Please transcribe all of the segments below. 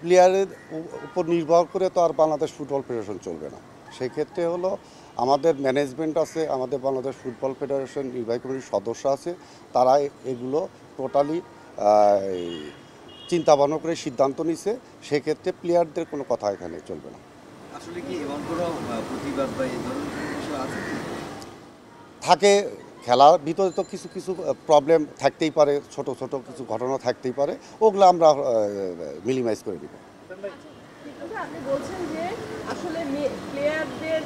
প্লেয়ারের উপর নির্ভর করে তো আর বাংলাদেশ ফুটবল ফেডারেশন চলবে না। সেক্ষেত্রে হলো আমাদের ম্যানেজমেন্ট আছে, আমাদের বাংলাদেশ ফুটবল ফেডারেশন নির্বাহী কমিটির সদস্য আছে, তারা এগুলো টোটালি চিন্তা ভাবনা করে সিদ্ধান্ত নিছে। সেক্ষেত্রে প্লেয়ারদের কোনো কথা এখানে চলবে না। আসলে কি এমন কোনো প্রতিবাদ বা এই ধরনের কোনো বিষয় আছে কি? থাকে, খেলার ভিতরে তো কিছু কিছু প্রবলেম থাকতেই পারে, ছোট ছোট কিছু ঘটনা থাকতেই পারে, ওগুলো আমরা মিনিমাইজ করে দিব। আপনি বলছেন যে আসলে প্লেয়ারদের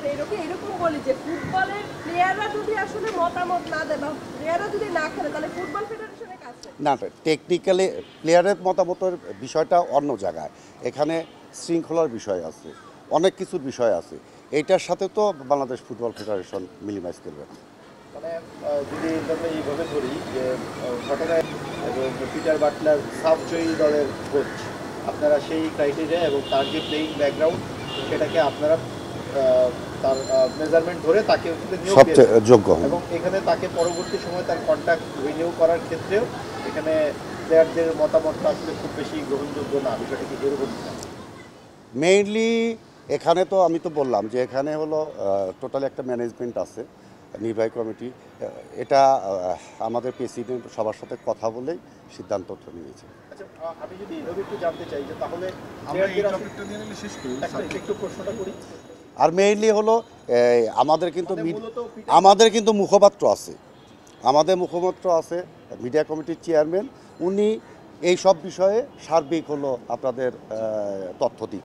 এরকম বলি যে ফুটবলের প্লেয়াররা যদি আসলে মতামত না দেয় বা প্লেয়াররা যদি না খেলে তাহলে ফুটবল ফেডারেশনের কাছে না, টেকনিক্যালি প্লেয়ারের মতামতের বিষয়টা অন্য জায়গায়। এখানে শৃঙ্খলার বিষয় আছে, অনেক কিছুর বিষয় আছে। এইটার সাথে তো বাংলাদেশ ফুটবল ফেডারেশন মিনিমাইজ করবে না। মানে যদি আমরা এইভাবে ধরি যে ঘটনায় এবং পিটার বাটলার সাবজয়ী দলের কোচ, আপনারা সেই ক্রাইটেরিয়া এবং তার যে প্লেইং ব্যাকগ্রাউন্ড সেটাকে আপনারা তার মেজারমেন্ট ধরে তাকে নিয়োগ সবচেয়ে যোগ্য এবং এখানে তাকে পরবর্তী সময় তার কন্ট্রাক্ট রিনিউ করার ক্ষেত্রেও এখানে প্লেয়ারদের মতামতটা আসলে খুব বেশি গ্রহণযোগ্য না। বিষয়টা কি এরকম? মেইনলি এখানে তো আমি তো বললাম যে এখানে হলো টোটালি একটা ম্যানেজমেন্ট আছে, নির্বাহী কমিটি। এটা আমাদের প্রেসিডেন্ট সবার সাথে কথা বলেই সিদ্ধান্তটা নিয়েছে। আচ্ছা, আমি যদি এভাবে একটু জানতে চাই যে তাহলে একটু প্রশ্নটা করি। আর মেইনলি হলো আমাদের কিন্তু মুখপাত্র আছে, মিডিয়া কমিটির চেয়ারম্যান, উনি এই সব বিষয়ে সার্বিক হলো আপনাদের তথ্য দিন।